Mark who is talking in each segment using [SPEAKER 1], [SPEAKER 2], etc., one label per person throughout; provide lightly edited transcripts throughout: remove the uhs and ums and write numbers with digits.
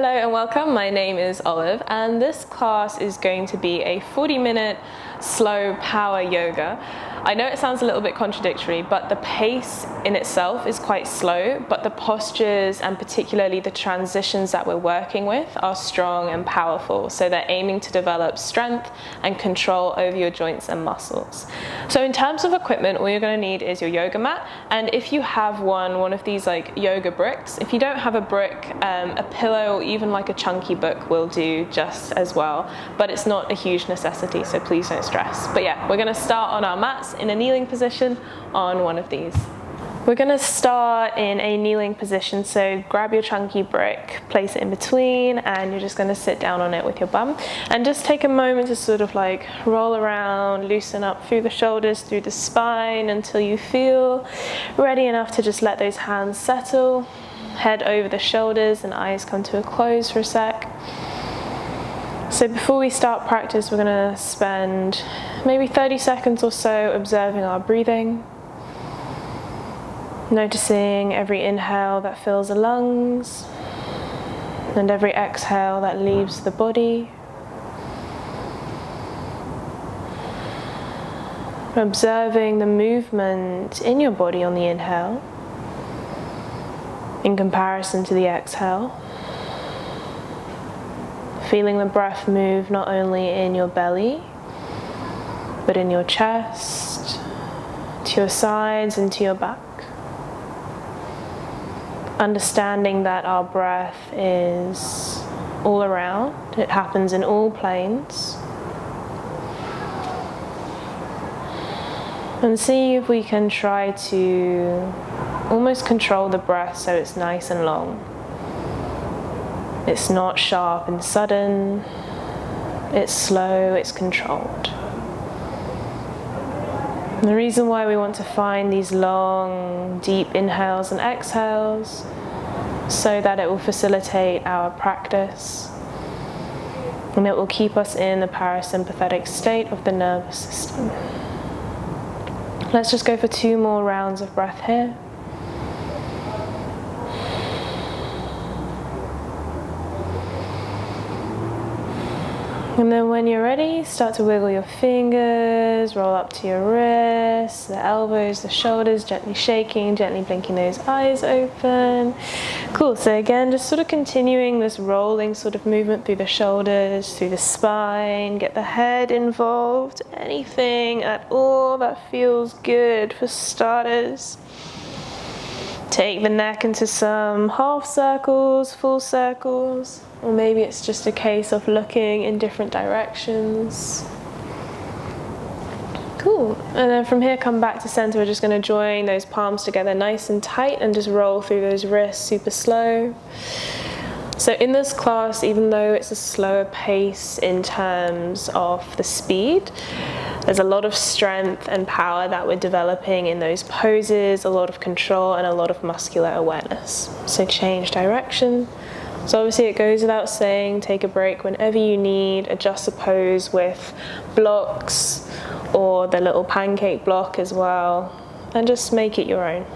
[SPEAKER 1] Hello and welcome, my name is Olive and this class is going to be a 40-minute slow power yoga. I know it sounds a little bit contradictory, but the pace in itself is quite slow, but the postures and particularly the transitions that we're working with are strong and powerful. So they're aiming to develop strength and control over your joints and muscles. So in terms of equipment, all you're going to need is your yoga mat, and if you have one of these like yoga bricks. If you don't have a brick, a pillow or even like a chunky book will do just as well, but it's not a huge necessity, so please don't stress. But yeah, we're going to start on our mats in a kneeling position on one of these. We're going to start in a kneeling position, so grab your chunky brick, place it in between, and you're just going to sit down on it with your bum and just take a moment to sort of like roll around, loosen up through the shoulders, through the spine until you feel ready enough to just let those hands settle, head over the shoulders and eyes come to a close for a sec. So before we start practice, we're going to spend maybe 30 seconds or so observing our breathing, noticing every inhale that fills the lungs and every exhale that leaves the body. Observing the movement in your body on the inhale in comparison to the exhale. Feeling the breath move not only in your belly, but in your chest, to your sides and to your back. Understanding that our breath is all around, it happens in all planes. And see if we can try to almost control the breath so it's nice and long. It's not sharp and sudden, it's slow, it's controlled. And the reason why we want to find these long, deep inhales and exhales so that it will facilitate our practice and it will keep us in the parasympathetic state of the nervous system. Let's just go for 2 more rounds of breath here. And then when you're ready, start to wiggle your fingers, roll up to your wrists, the elbows, the shoulders, gently shaking, gently blinking those eyes open. Cool, so again, just sort of continuing this rolling sort of movement through the shoulders, through the spine, get the head involved, anything at all that feels good for starters. Take the neck into some half circles, full circles, or maybe it's just a case of looking in different directions. Cool, and then from here come back to center. We're just going to join those palms together nice and tight and just roll through those wrists super slow. So in this class, even though it's a slower pace in terms of the speed, there's a lot of strength and power that we're developing in those poses, a lot of control and a lot of muscular awareness. So change direction. So obviously it goes without saying, take a break whenever you need, adjust the pose with blocks or the little pancake block as well, and just make it your own.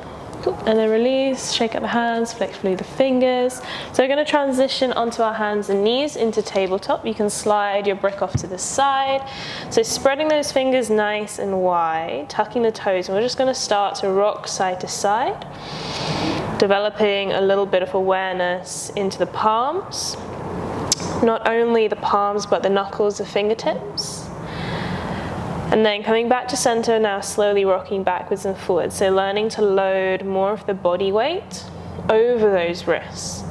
[SPEAKER 1] Cool. And then release, shake up the hands, flex through the fingers. So we're going to transition onto our hands and knees into tabletop. You can slide your brick off to the side. So spreading those fingers nice and wide, tucking the toes, and we're just going to start to rock side to side, developing a little bit of awareness into the palms. Not only the palms, but the knuckles, the fingertips. And then coming back to center, now slowly rocking backwards and forwards. So learning to load more of the body weight over those wrists,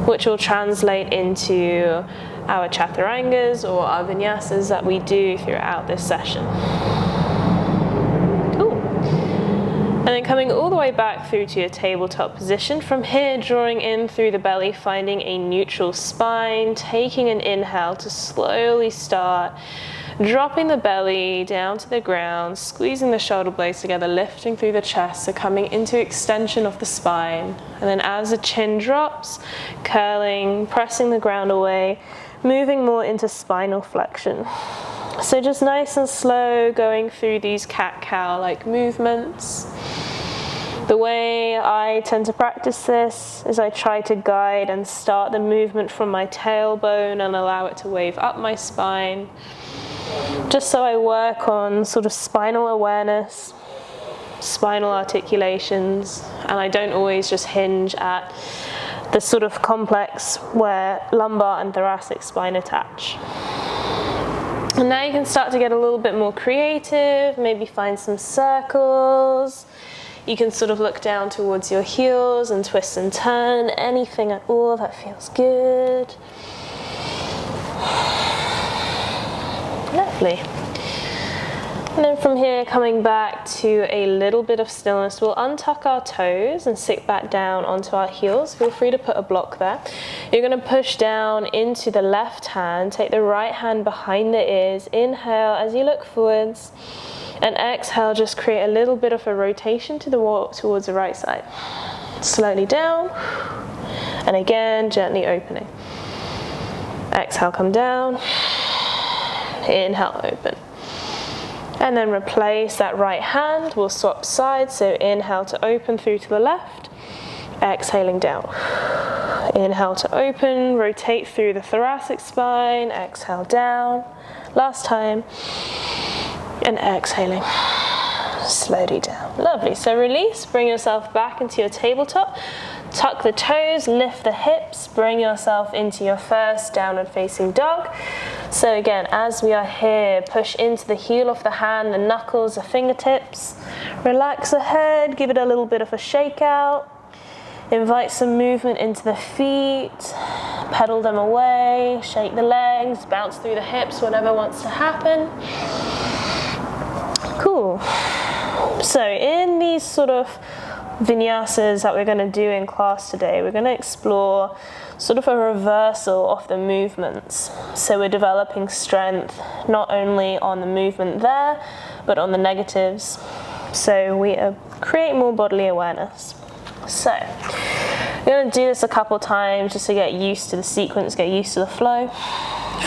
[SPEAKER 1] which will translate into our chaturangas or our vinyasas that we do throughout this session. Cool. And then coming all the way back through to your tabletop position. From here, drawing in through the belly, finding a neutral spine, taking an inhale to slowly start dropping the belly down to the ground, squeezing the shoulder blades together, lifting through the chest, so coming into extension of the spine. And then as the chin drops, curling, pressing the ground away, moving more into spinal flexion. So just nice and slow, going through these cat-cow-like movements. The way I tend to practice this is I try to guide and start the movement from my tailbone and allow it to wave up my spine, just so I work on sort of spinal awareness, spinal articulations, and I don't always just hinge at the sort of complex where lumbar and thoracic spine attach. And now you can start to get a little bit more creative, maybe find some circles. You can sort of look down towards your heels and twist and turn, anything at all that feels good. Lovely. And then from here, coming back to a little bit of stillness, we'll untuck our toes and sit back down onto our heels. Feel free to put a block there. You're going to push down into the left hand, take the right hand behind the ears, inhale as you look forwards, and exhale, just create a little bit of a rotation to the towards the right side. Slowly down, and again, gently opening. Exhale, come down, inhale, open. And then replace that right hand, we'll swap sides, so inhale to open through to the left, exhaling down. Inhale to open, rotate through the thoracic spine, exhale down, last time, and exhaling, slowly down. Lovely, so release, bring yourself back into your tabletop, tuck the toes, lift the hips, bring yourself into your first downward facing dog. So again, as we are here, push into the heel of the hand, the knuckles, the fingertips. Relax the head, give it a little bit of a shake out. Invite some movement into the feet. Pedal them away, shake the legs, bounce through the hips, whatever wants to happen. Cool. So in these sort of vinyasas that we're going to do in class today, we're going to explore sort of a reversal of the movements. So we're developing strength not only on the movement there, but on the negatives. So we create more bodily awareness. So we're going to do this a couple times just to get used to the sequence, get used to the flow.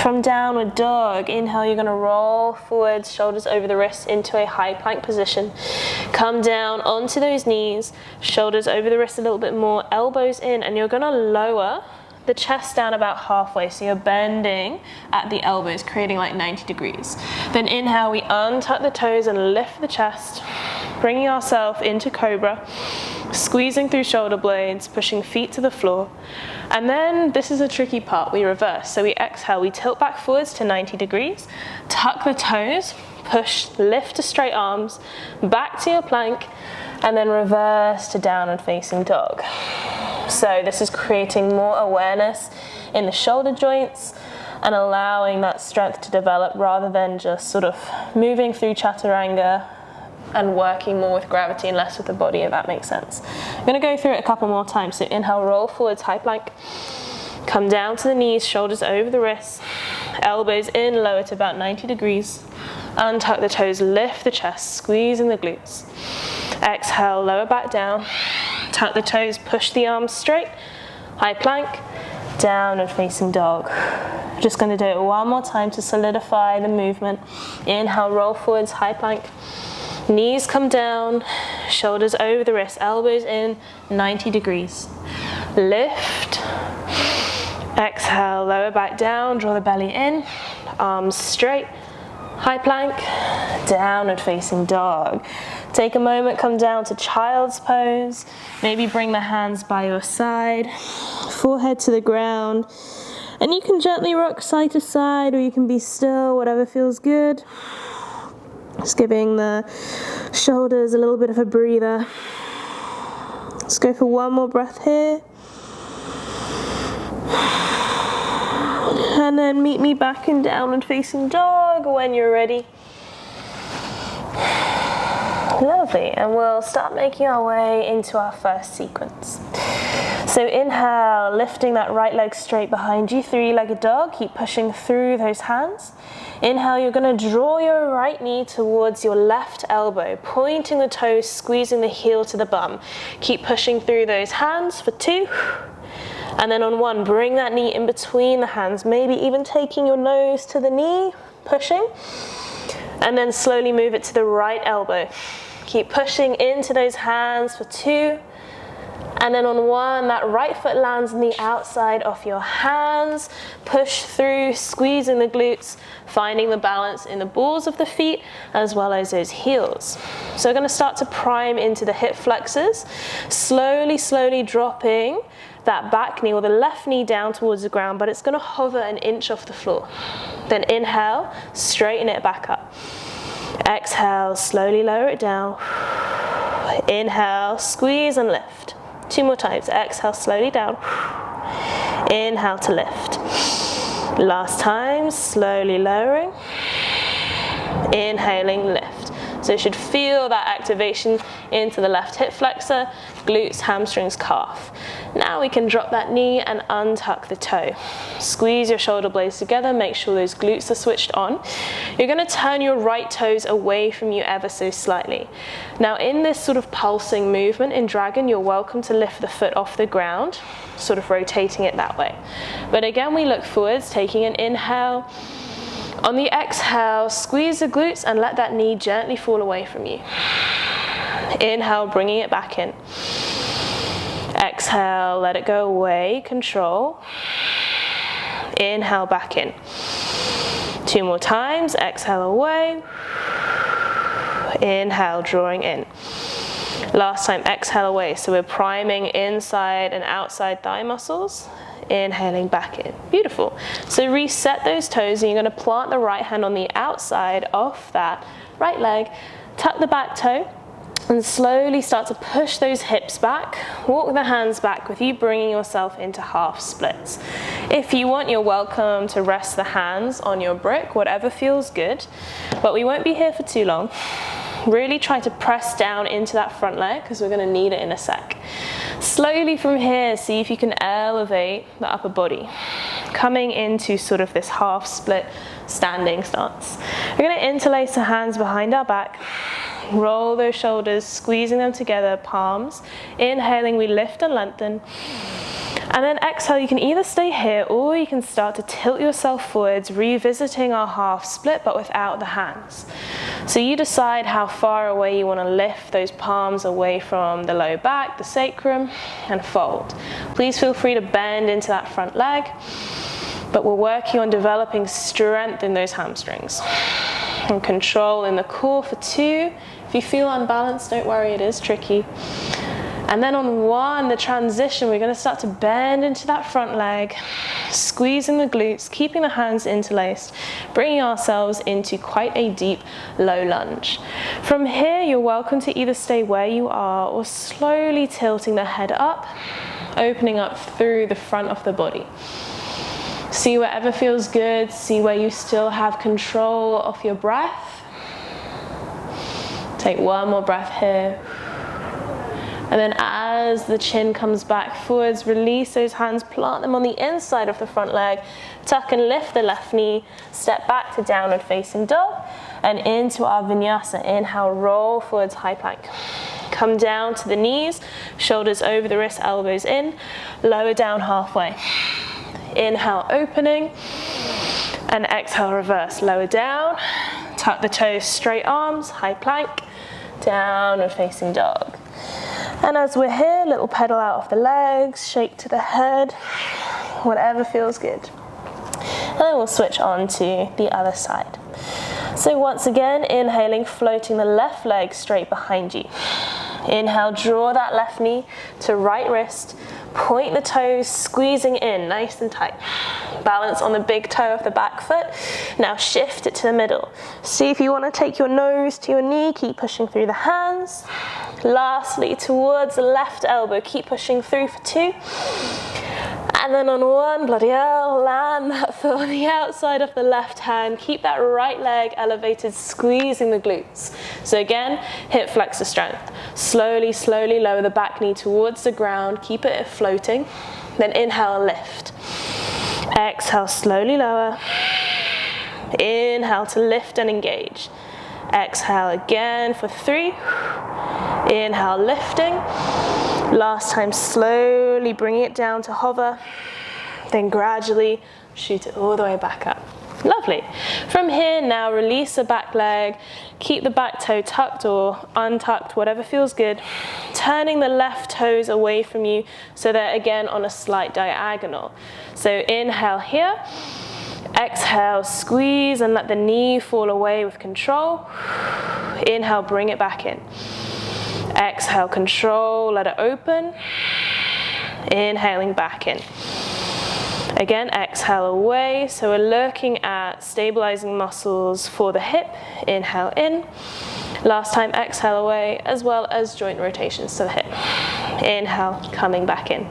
[SPEAKER 1] From downward dog, inhale, you're going to roll forwards, shoulders over the wrists into a high plank position. Come down onto those knees, shoulders over the wrists a little bit more, elbows in, and you're going to lower the chest down about halfway, so you're bending at the elbows, creating like 90 degrees. Then inhale, we untuck the toes and lift the chest, bringing ourselves into Cobra, squeezing through shoulder blades, pushing feet to the floor. And then this is a tricky part, we reverse. So we exhale, we tilt back forwards to 90 degrees, tuck the toes, push, lift to straight arms, back to your plank, and then reverse to downward facing dog. So this is creating more awareness in the shoulder joints and allowing that strength to develop rather than just sort of moving through chaturanga and working more with gravity and less with the body, if that makes sense. I'm going to go through it a couple more times. So inhale, roll forwards, high plank. Come down to the knees, shoulders over the wrists, elbows in, lower to about 90 degrees. Untuck the toes, lift the chest, squeezing the glutes. Exhale, lower back down. Tuck the toes, push the arms straight. High plank, downward facing dog. Just going to do it one more time to solidify the movement. Inhale, roll forwards, high plank. Knees come down, shoulders over the wrists, elbows in, 90 degrees. Lift. Exhale, lower back down, draw the belly in, arms straight. High plank, downward facing dog. Take a moment, come down to child's pose. Maybe bring the hands by your side, forehead to the ground. And you can gently rock side to side, or you can be still, whatever feels good. Just giving the shoulders a little bit of a breather. Let's go for one more breath here. And then meet me back in downward facing dog when you're ready. Lovely, and we'll start making our way into our first sequence. So inhale, lifting that right leg straight behind you, three-legged dog. Keep pushing through those hands. Inhale, you're going to draw your right knee towards your left elbow, pointing the toes, squeezing the heel to the bum. Keep pushing through those hands for 2. And then on 1, bring that knee in between the hands, maybe even taking your nose to the knee, pushing. And then slowly move it to the right elbow. Keep pushing into those hands for 2. And then on 1, that right foot lands on the outside of your hands. Push through, squeezing the glutes, finding the balance in the balls of the feet as well as those heels. So we're going to start to prime into the hip flexors, slowly dropping that back knee or the left knee down towards the ground, but it's going to hover an inch off the floor. Then inhale, straighten it back up. Exhale, slowly lower it down. Inhale, squeeze and lift. 2 more times. Exhale, slowly down. Inhale to lift. Last time, slowly lowering. Inhaling, lift. So you should feel that activation into the left hip flexor, glutes, hamstrings, calf. Now we can drop that knee and untuck the toe. Squeeze your shoulder blades together, make sure those glutes are switched on. You're going to turn your right toes away from you ever so slightly. Now in this sort of pulsing movement in dragon, you're welcome to lift the foot off the ground, sort of rotating it that way. But again, we look forwards, taking an inhale. On the exhale, squeeze the glutes and let that knee gently fall away from you. Inhale, bringing it back in. Exhale, let it go away, control. Inhale, back in. 2 more times, exhale away. Inhale, drawing in. Last time, exhale away. So we're priming inside and outside thigh muscles. Inhaling back in. Beautiful. So reset those toes and you're going to plant the right hand on the outside of that right leg. Tuck the back toe and slowly start to push those hips back. Walk the hands back with you bringing yourself into half splits. If you want, you're welcome to rest the hands on your brick, whatever feels good. But we won't be here for too long. Really try to press down into that front leg because we're going to need it in a sec. Slowly from here, see if you can elevate the upper body, coming into sort of this half split standing stance. We're going to interlace the hands behind our back, roll those shoulders, squeezing them together, palms. Inhaling, we lift and lengthen. And then exhale, you can either stay here or you can start to tilt yourself forwards, revisiting our half split but without the hands. So you decide how far away you want to lift those palms away from the low back, the sacrum, and fold. Please feel free to bend into that front leg, but we're working on developing strength in those hamstrings. And control in the core for 2. If you feel unbalanced, don't worry, it is tricky. And then on 1, the transition, we're going to start to bend into that front leg, squeezing the glutes, keeping the hands interlaced, bringing ourselves into quite a deep low lunge. From here, you're welcome to either stay where you are or slowly tilting the head up, opening up through the front of the body. See wherever feels good, see where you still have control of your breath. Take 1 more breath here. And then as the chin comes back forwards, release those hands, plant them on the inside of the front leg, tuck and lift the left knee, step back to downward facing dog, and into our vinyasa. Inhale, roll forwards, high plank. Come down to the knees, shoulders over the wrists, elbows in, lower down halfway. Inhale, opening, and exhale, reverse, lower down, tuck the toes, straight arms, high plank, downward facing dog. And as we're here, little pedal out of the legs, shake to the head, whatever feels good. And then we'll switch on to the other side. So once again, inhaling, floating the left leg straight behind you. Inhale, draw that left knee to right wrist, point the toes, squeezing in, nice and tight. Balance on the big toe of the back foot. Now shift it to the middle. See if you want to take your nose to your knee, keep pushing through the hands. Lastly, towards the left elbow, keep pushing through for 2. And then on 1, bloody hell, land that foot on the outside of the left hand. Keep that right leg elevated, squeezing the glutes. So again, hip flexor strength. Slowly, slowly lower the back knee towards the ground. Keep it floating. Then inhale, lift. Exhale, slowly lower. Inhale to lift and engage. Exhale again for 3. Inhale, lifting. Last time, slowly bringing it down to hover. Then gradually shoot it all the way back up. Lovely. From here now, release the back leg, keep the back toe tucked or untucked, whatever feels good, turning the left toes away from you so they're again on a slight diagonal. So inhale here, exhale, squeeze and let the knee fall away with control. Inhale, bring it back in. Exhale, control, let it open. Inhaling back in. Again, exhale away. So we're looking at stabilizing muscles for the hip. Inhale in. Last time, exhale away, as well as joint rotations to the hip. Inhale, coming back in.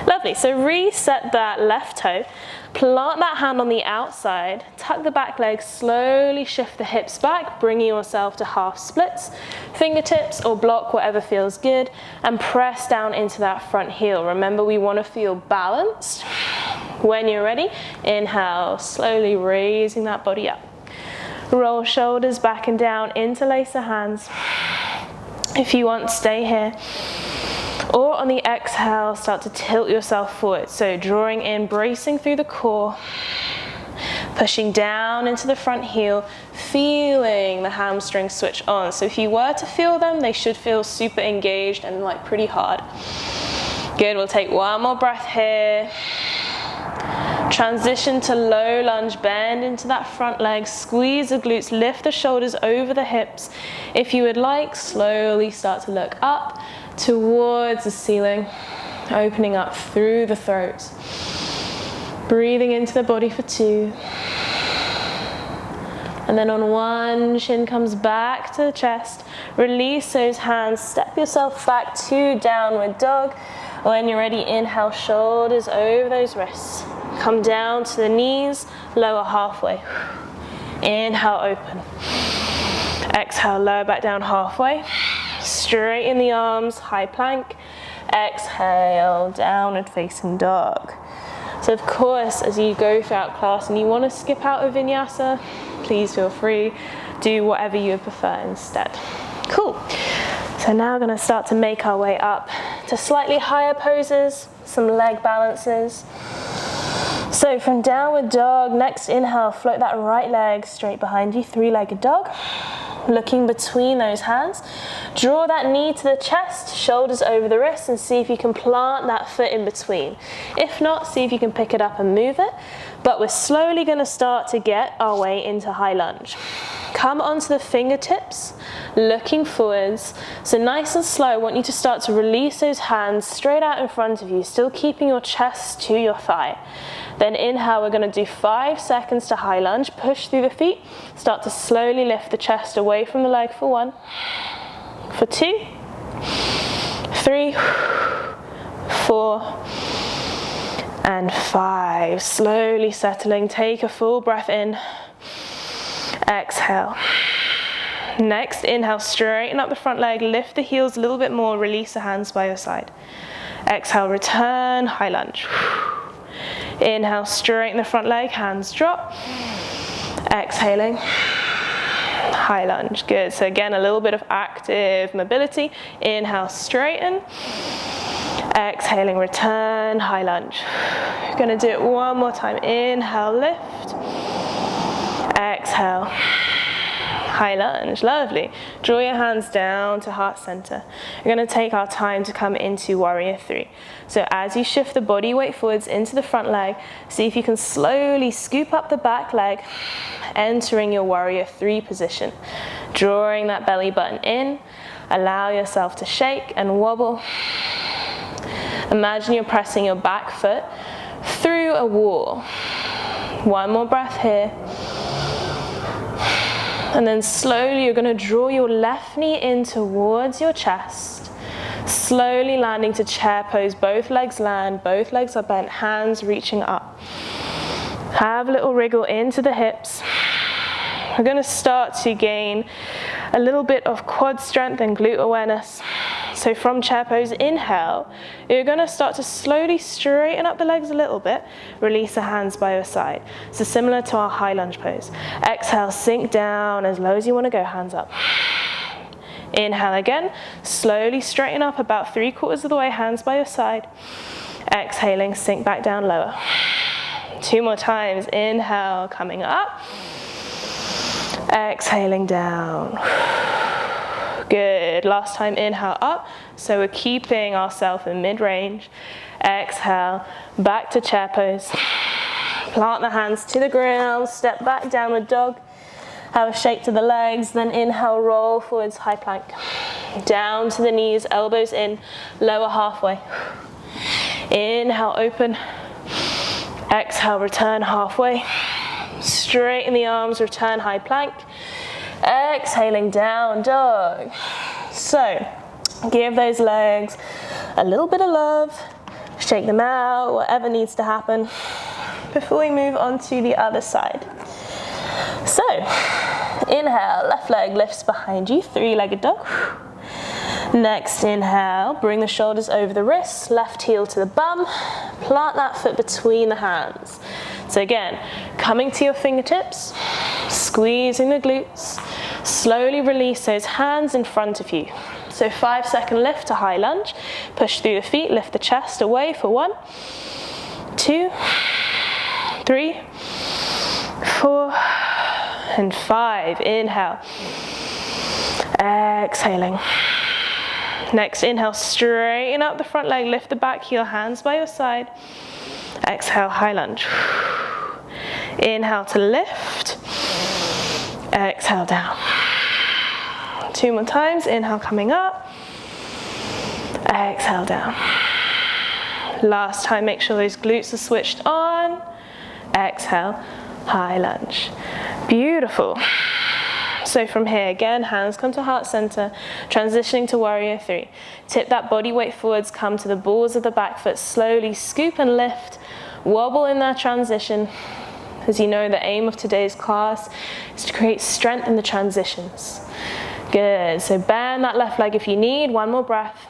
[SPEAKER 1] Lovely. So reset that left toe. Plant that hand on the outside, tuck the back leg, slowly shift the hips back, bringing yourself to half splits, fingertips or block whatever feels good, and press down into that front heel. Remember, we want to feel balanced. When you're ready, inhale, slowly raising that body up. Roll shoulders back and down, interlace the hands. If you want, stay here. Or on the exhale, start to tilt yourself forward. So drawing in, bracing through the core, pushing down into the front heel, feeling the hamstrings switch on. So if you were to feel them, they should feel super engaged and like pretty hard. Good, we'll take one more breath here. Transition to low lunge, bend into that front leg, squeeze the glutes, lift the shoulders over the hips. If you would like, slowly start to look up towards the ceiling, opening up through the throat. Breathing into the body for 2. And then on 1, chin comes back to the chest. Release those hands, step yourself back to downward dog. When you're ready, inhale, shoulders over those wrists. Come down to the knees, lower halfway. Inhale, open. Exhale, lower back down halfway. Straighten the arms, high plank. Exhale, downward facing dog. So of course, as you go throughout class and you want to skip out of vinyasa, please feel free. Do whatever you would prefer instead. Cool. So now we're going to start to make our way up to slightly higher poses, some leg balances. So from downward dog, next inhale, float that right leg straight behind you, 3-legged dog. Looking between those hands, draw that knee to the chest, shoulders over the wrists, and see if you can plant that foot in between. If not, see if you can pick it up and move it. But we're slowly going to start to get our way into high lunge. Come onto the fingertips, looking forwards. So nice and slow, I want you to start to release those hands straight out in front of you, still keeping your chest to your thigh. Then inhale, we're going to do 5 seconds to high lunge. Push through the feet. Start to slowly lift the chest away from the leg for 1, for 2, 3, 4, and 5. Slowly settling. Take a full breath in. Exhale. Next, inhale, straighten up the front leg. Lift the heels a little bit more. Release the hands by your side. Exhale, return, high lunge. Inhale, straighten the front leg, hands drop. Exhaling, high lunge. Good. So again, a little bit of active mobility. Inhale, straighten. Exhaling, return, high lunge. We're going to do it one more time. Inhale, lift. Exhale, high lunge. Lovely. Draw your hands down to heart center. We're going to take our time to come into warrior 3. So as you shift the body weight forwards into the front leg, see if you can slowly scoop up the back leg, entering your warrior 3 position. Drawing that belly button in, allow yourself to shake and wobble. Imagine you're pressing your back foot through a wall. One more breath here. And then slowly you're going to draw your left knee in towards your chest. Slowly landing to chair pose. Both legs land, both legs are bent, hands reaching up. Have a little wriggle into the hips. We're going to start to gain a little bit of quad strength and glute awareness. So from chair pose, inhale, you're going to start to slowly straighten up the legs a little bit, release the hands by your side. So similar to our high lunge pose. Exhale, sink down as low as you want to go, hands up. Inhale again, slowly straighten up about 3/4 of the way, hands by your side. Exhaling, sink back down lower. 2 more times. Inhale, coming up. Exhaling down. Good. Last time, inhale up. So we're keeping ourselves in mid-range. Exhale, back to chair pose. Plant the hands to the ground, step back, downward dog. Have a shake to the legs, then inhale, roll forwards, high plank. Down to the knees, elbows in, lower halfway. Inhale, open. Exhale, return halfway. Straighten the arms, return high plank. Exhaling, down dog. So, give those legs a little bit of love. Shake them out, whatever needs to happen before we move on to the other side. So, inhale, left leg lifts behind you, 3-legged dog. Next inhale, bring the shoulders over the wrists, left heel to the bum, plant that foot between the hands. So again, coming to your fingertips, squeezing the glutes, slowly release those hands in front of you. So 5-second lift to high lunge, push through the feet, lift the chest away for 1, 2, 3, 4, and 5. Inhale, exhaling. Next inhale, straighten up the front leg, lift the back heel, hands by your side. Exhale, high lunge. Inhale to lift. Exhale down. 2 more times, inhale coming up. Exhale down. Last time, make sure those glutes are switched on. Exhale, high lunge. Beautiful. So from here, again, hands come to heart center, transitioning to warrior 3. Tip that body weight forwards, come to the balls of the back foot, slowly scoop and lift, wobble in that transition. As you know, the aim of today's class is to create strength in the transitions. Good, so bend that left leg if you need, 1 more breath.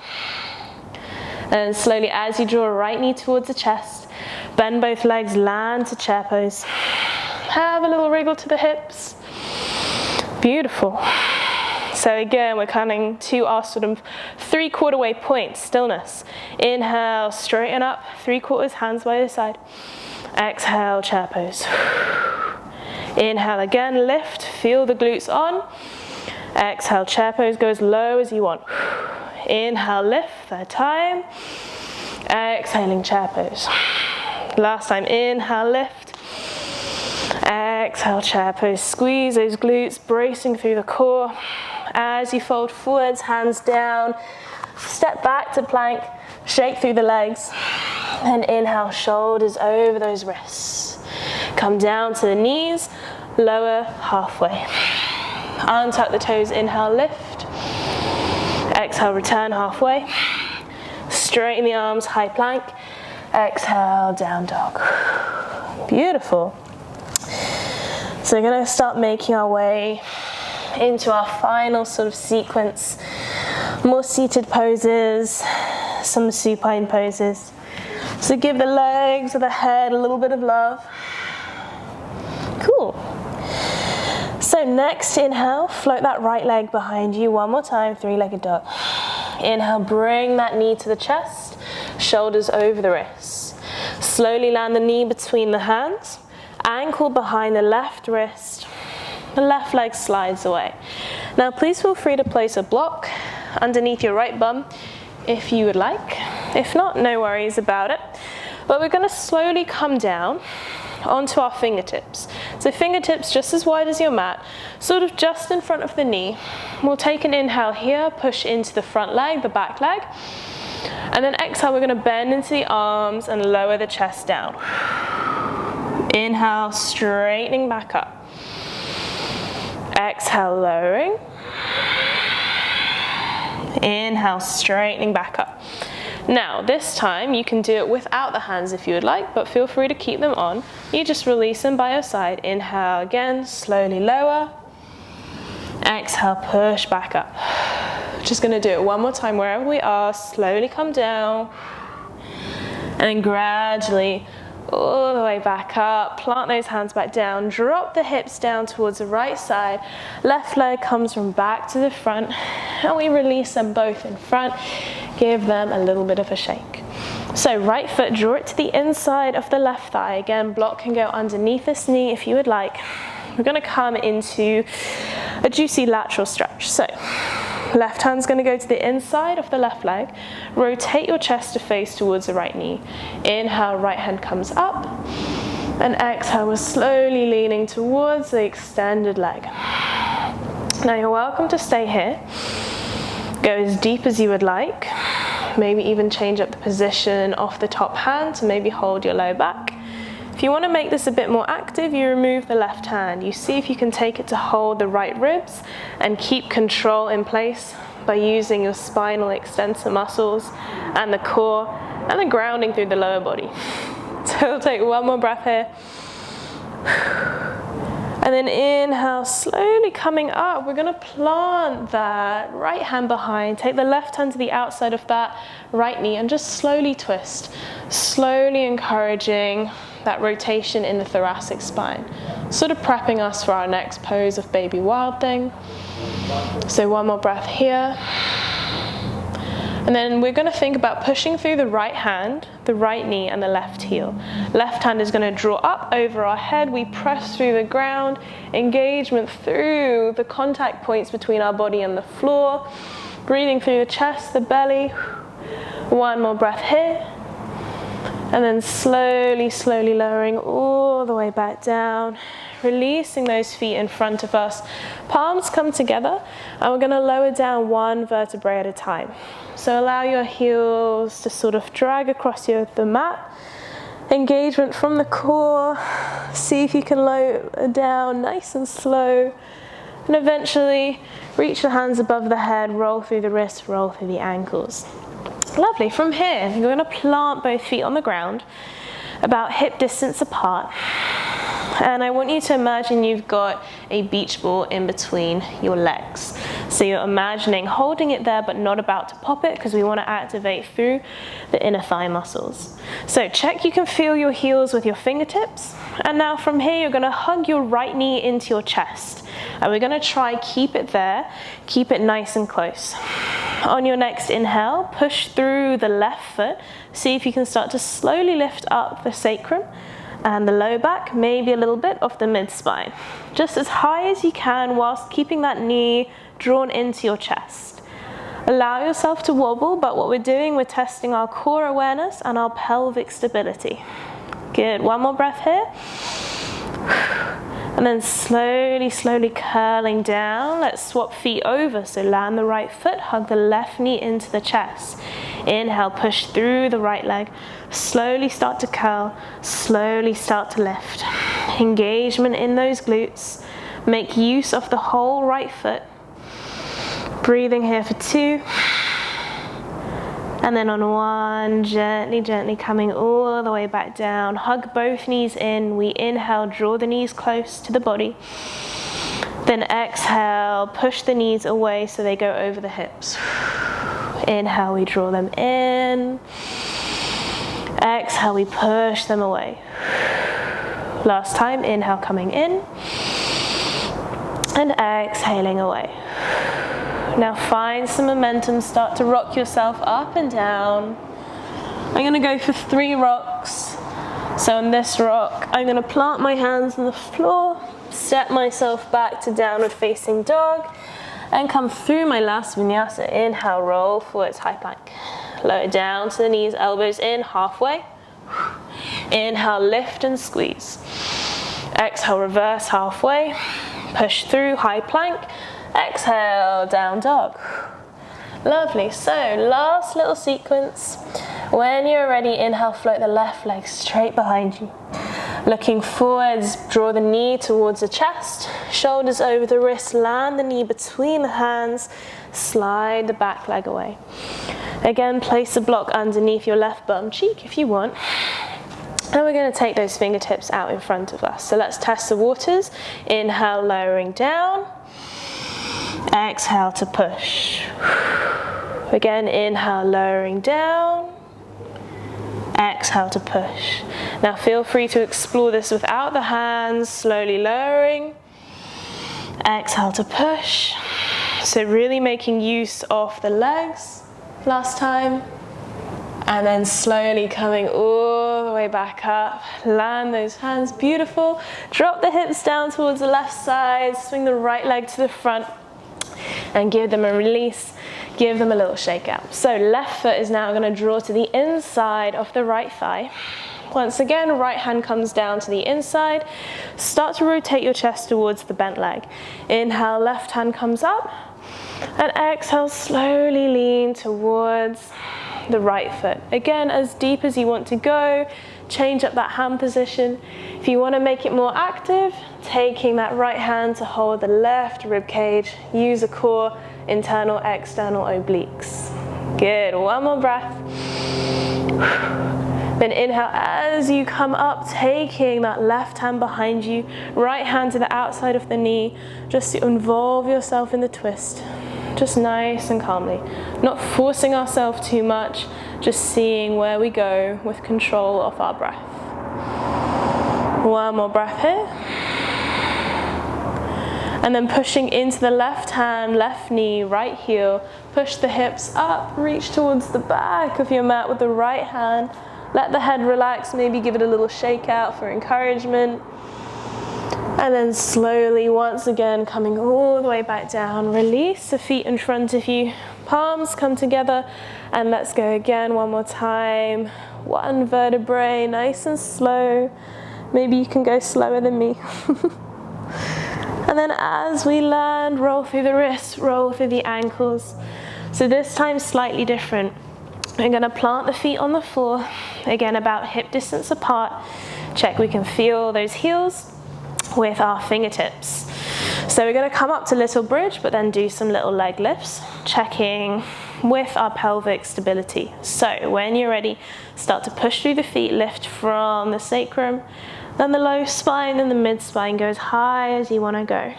[SPEAKER 1] And slowly, as you draw a right knee towards the chest, bend both legs, land to chair pose. Have a little wriggle to the hips. Beautiful. So again, we're coming to our sort of 3/4 way point, stillness. Inhale, straighten up, 3/4, hands by your side. Exhale, chair pose. Inhale again, lift, feel the glutes on. Exhale, chair pose, go as low as you want. Inhale, lift, 3rd time. Exhaling, chair pose. Last time, inhale, lift. Exhale, chair pose. Squeeze those glutes, bracing through the core. As you fold forwards, hands down. Step back to plank, shake through the legs. And inhale, shoulders over those wrists. Come down to the knees, lower halfway. Untuck the toes, inhale, lift. Exhale, return halfway. Straighten the arms, high plank. Exhale, down dog. Beautiful. So we're going to start making our way into our final sort of sequence. More seated poses, some supine poses. So give the legs or the head a little bit of love. Cool. So next, inhale, float that right leg behind you. 1 more time, 3-legged dog. Inhale, bring that knee to the chest, shoulders over the wrists. Slowly land the knee between the hands. Ankle behind the left wrist, the left leg slides away. Now please feel free to place a block underneath your right bum if you would like. If not, no worries about it. But we're going to slowly come down onto our fingertips. So fingertips just as wide as your mat, sort of just in front of the knee. We'll take an inhale here, push into the front leg, the back leg. And then exhale, we're going to bend into the arms and lower the chest down. Inhale, straightening back up. Exhale, lowering. Inhale, straightening back up. Now, this time you can do it without the hands if you would like, but feel free to keep them on. You just release them by your side. Inhale again, slowly lower. Exhale, push back up. Just going to do it 1 more time wherever we are. Slowly come down. And gradually all the way back up, plant those hands back down, drop the hips down towards the right side, left leg comes from back to the front, and we release them both in front, give them a little bit of a shake. So right foot, draw it to the inside of the left thigh. Again, block can go underneath this knee if you would like. We're going to come into a juicy lateral stretch. So left hand's going to go to the inside of the left leg. Rotate your chest to face towards the right knee. Inhale, right hand comes up. And exhale, we're slowly leaning towards the extended leg. Now you're welcome to stay here. Go as deep as you would like. Maybe even change up the position of the top hand to maybe hold your low back. If you want to make this a bit more active, you remove the left hand. You see if you can take it to hold the right ribs and keep control in place by using your spinal extensor muscles and the core and the grounding through the lower body. So we'll take one more breath here. And then inhale, slowly coming up. We're going to plant that right hand behind. Take the left hand to the outside of that right knee and just slowly twist. Slowly encouraging that rotation in the thoracic spine. Sort of prepping us for our next pose of baby wild thing. So one more breath here. And then we're going to think about pushing through the right hand, the right knee, and the left heel. Left hand is going to draw up over our head. We press through the ground, engagement through the contact points between our body and the floor. Breathing through the chest, the belly. One more breath here. And then slowly, slowly lowering all the way back down. Releasing those feet in front of us. Palms come together, and we're going to lower down one vertebrae at a time. So allow your heels to sort of drag across the mat. Engagement from the core. See if you can lower down nice and slow. And eventually reach the hands above the head, roll through the wrists, roll through the ankles. Lovely. From here, you're going to plant both feet on the ground, about hip distance apart. And I want you to imagine you've got a beach ball in between your legs. So you're imagining holding it there but not about to pop it, because we want to activate through the inner thigh muscles. So check you can feel your heels with your fingertips. And now from here you're going to hug your right knee into your chest. And we're going to try keep it there, keep it nice and close. On your next inhale, push through the left foot. See if you can start to slowly lift up the sacrum and the low back, maybe a little bit off the mid-spine. Just as high as you can whilst keeping that knee drawn into your chest. Allow yourself to wobble, but what we're doing, we're testing our core awareness and our pelvic stability. Good, one more breath here. And then slowly, slowly curling down. Let's swap feet over. So land the right foot, hug the left knee into the chest. Inhale, push through the right leg. Slowly start to curl, slowly start to lift. Engagement in those glutes. Make use of the whole right foot. Breathing here for 2. And then on 1, gently, gently coming all the way back down. Hug both knees in. We inhale, draw the knees close to the body. Then exhale, push the knees away so they go over the hips. Inhale, we draw them in. Exhale, we push them away. Last time, inhale, coming in. And exhaling away. Now find some momentum, start to rock yourself up and down. I'm going to go for 3 rocks. So on this rock, I'm going to plant my hands on the floor, step myself back to downward facing dog, and come through my last vinyasa. Inhale, roll forwards, high plank. Lower down to the knees, elbows in, halfway. Inhale, lift and squeeze. Exhale, reverse halfway. Push through, high plank. Exhale, down dog. Lovely. So last little sequence. When you're ready, inhale, float the left leg straight behind you. Looking forwards, draw the knee towards the chest, shoulders over the wrist, land the knee between the hands, slide the back leg away. Again, place a block underneath your left bum cheek if you want. And we're going to take those fingertips out in front of us. So let's test the waters. Inhale, lowering down. Exhale to push. Again, inhale, lowering down. Exhale to push. Now feel free to explore this without the hands, slowly lowering. Exhale to push. So really making use of the legs. Last time. And then slowly coming all the way back up. Land those hands, beautiful. Drop the hips down towards the left side. Swing the right leg to the front and give them a release. Give them a little shake out. So left foot is now going to draw to the inside of the right thigh. Once again, right hand comes down to the inside. Start to rotate your chest towards the bent leg. Inhale, left hand comes up. And exhale, slowly lean towards the right foot. Again, as deep as you want to go, change up that hand position. If you want to make it more active, taking that right hand to hold the left rib cage, use the core, internal, external obliques. Good, one more breath. Then inhale as you come up, taking that left hand behind you, right hand to the outside of the knee, just to involve yourself in the twist. Just nice and calmly, not forcing ourselves too much, just seeing where we go with control of our breath. One more breath here. And then pushing into the left hand, left knee, right heel, push the hips up, reach towards the back of your mat with the right hand. Let the head relax, maybe give it a little shake out for encouragement. And then slowly, once again, coming all the way back down. Release the feet in front of you. Palms come together. And let's go again one more time. One vertebrae, nice and slow. Maybe you can go slower than me. And then as we land, roll through the wrists, roll through the ankles. So this time slightly different. We're going to plant the feet on the floor. Again, about hip distance apart. Check we can feel those heels with our fingertips. So we're going to come up to little bridge, but then do some little leg lifts, checking with our pelvic stability. So when you're ready, start to push through the feet, lift from the sacrum, then the low spine, then the mid spine, go as high as you want to go.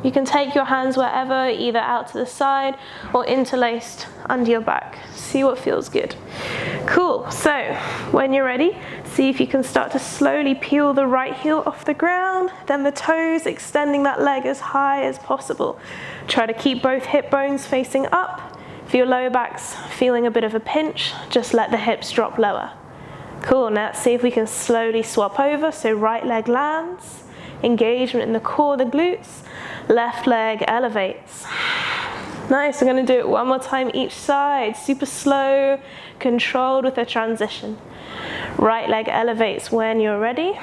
[SPEAKER 1] You can take your hands wherever, either out to the side or interlaced under your back. See what feels good. Cool, so when you're ready, see if you can start to slowly peel the right heel off the ground, then the toes, extending that leg as high as possible. Try to keep both hip bones facing up. If your lower back's feeling a bit of a pinch, just let the hips drop lower. Cool, now let's see if we can slowly swap over. So right leg lands, engagement in the core, the glutes. Left leg elevates. Nice, we're going to do it one more time each side. Super slow, controlled with a transition. Right leg elevates when you're ready.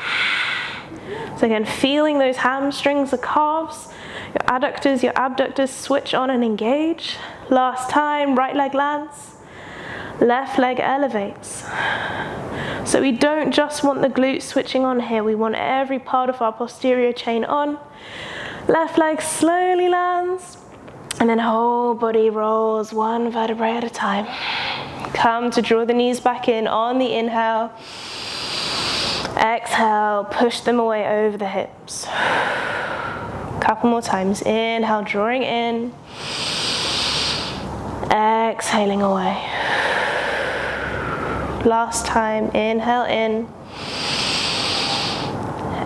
[SPEAKER 1] So again, feeling those hamstrings, the calves, your adductors, your abductors switch on and engage. Last time, right leg lands. Left leg elevates. So we don't just want the glutes switching on here, we want every part of our posterior chain on. Left leg slowly lands, and then whole body rolls one vertebrae at a time. Come to draw the knees back in on the inhale. Exhale, push them away over the hips. Couple more times. Inhale, drawing in. Exhaling away. Last time, inhale in.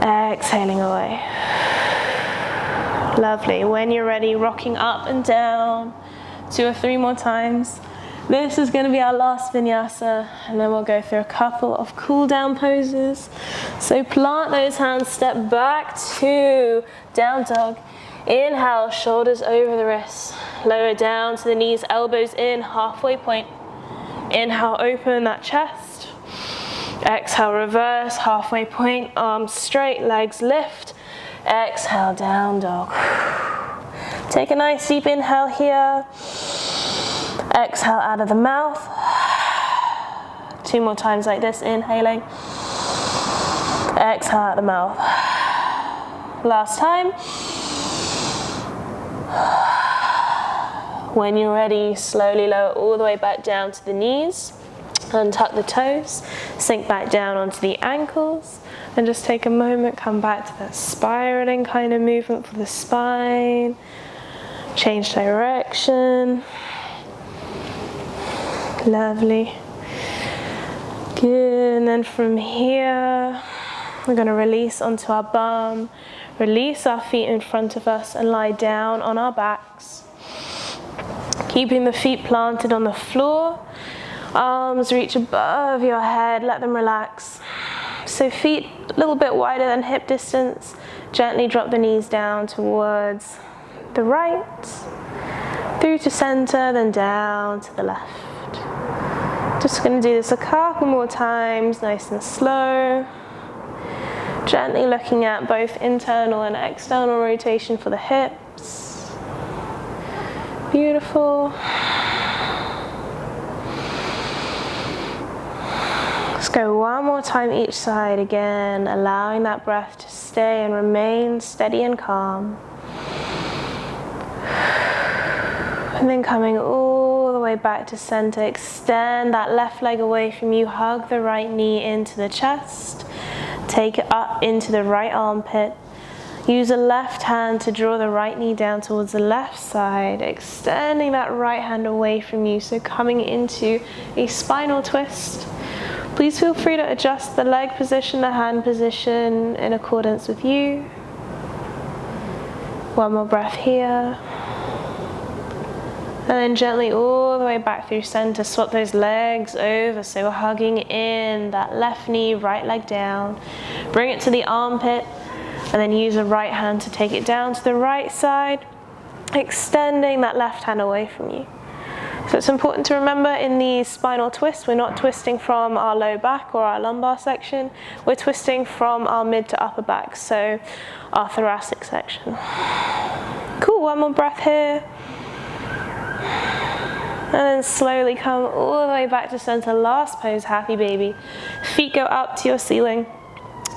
[SPEAKER 1] Exhaling away. Lovely. When you're ready, rocking up and down 2 or 3 more times. This is going to be our last vinyasa, and then we'll go through a couple of cool down poses. So plant those hands, step back to down dog. Inhale, shoulders over the wrists. Lower down to the knees, elbows in, halfway point. Inhale, open that chest. Exhale, reverse, halfway point, arms straight, legs lift. Exhale, down dog. Take a nice deep inhale here. Exhale out of the mouth. 2 more times like this, inhaling. Exhale out the mouth. Last time. When you're ready, slowly lower all the way back down to the knees. Untuck the toes. Sink back down onto the ankles. And just take a moment, come back to that spiraling kind of movement for the spine. Change direction. Lovely. Good, and then from here, we're going to release onto our bum. Release our feet in front of us and lie down on our backs. Keeping the feet planted on the floor. Arms reach above your head, let them relax. So feet a little bit wider than hip distance. Gently drop the knees down towards the right, through to center, then down to the left. Just going to do this a couple more times, nice and slow. Gently looking at both internal and external rotation for the hips. Beautiful. Let's go one more time each side again, allowing that breath to stay and remain steady and calm. And then coming all the way back to center, extend that left leg away from you, hug the right knee into the chest, take it up into the right armpit. Use the left hand to draw the right knee down towards the left side, extending that right hand away from you, so coming into a spinal twist. Please feel free to adjust the leg position, the hand position in accordance with you. One more breath here. And then gently all the way back through center, swap those legs over. So we're hugging in that left knee, right leg down. Bring it to the armpit, and then use the right hand to take it down to the right side, extending that left hand away from you. So it's important to remember in these spinal twists, we're not twisting from our low back or our lumbar section, we're twisting from our mid to upper back, so our thoracic section. Cool, one more breath here. And then slowly come all the way back to center, last pose, happy baby. Feet go up to your ceiling,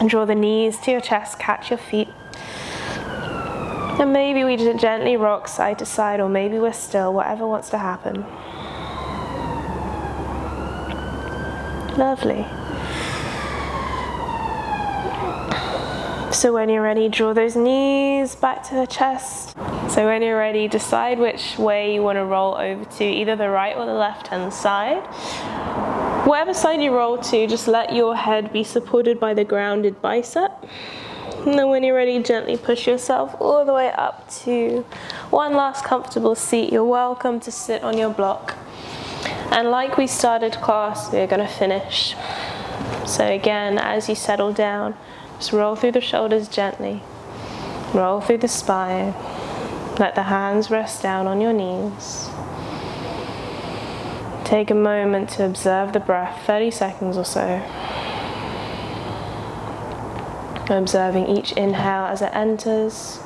[SPEAKER 1] and draw the knees to your chest, catch your feet. And maybe we just gently rock side to side, or maybe we're still, whatever wants to happen. Lovely. So when you're ready, draw those knees back to the chest. So when you're ready, decide which way you want to roll over to, either the right or the left hand side. Whatever side you roll to, just let your head be supported by the grounded bicep. And then when you're ready, gently push yourself all the way up to one last comfortable seat. You're welcome to sit on your block. And like we started class, we're going to finish. So again, as you settle down, just roll through the shoulders gently. Roll through the spine. Let the hands rest down on your knees. Take a moment to observe the breath, 30 seconds or so. Observing each inhale as it enters,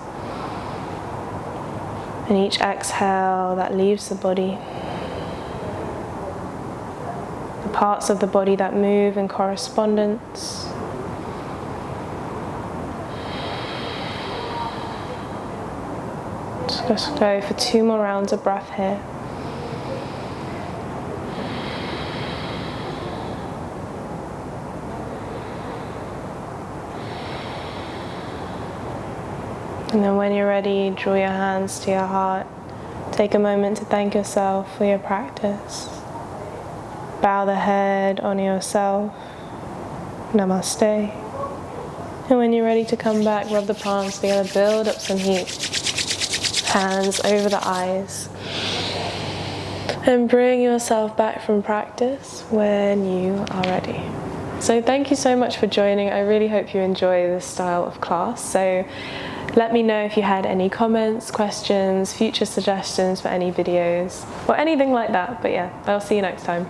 [SPEAKER 1] and each exhale that leaves the body. The parts of the body that move in correspondence. Just go for 2 more rounds of breath here. And then when you're ready, draw your hands to your heart. Take a moment to thank yourself for your practice. Bow the head on yourself. Namaste. And when you're ready to come back, rub the palms together, build up some heat. Hands over the eyes. And bring yourself back from practice when you are ready. So thank you so much for joining. I really hope you enjoy this style of class. So let me know if you had any comments, questions, future suggestions for any videos, or anything like that. But yeah, I'll see you next time.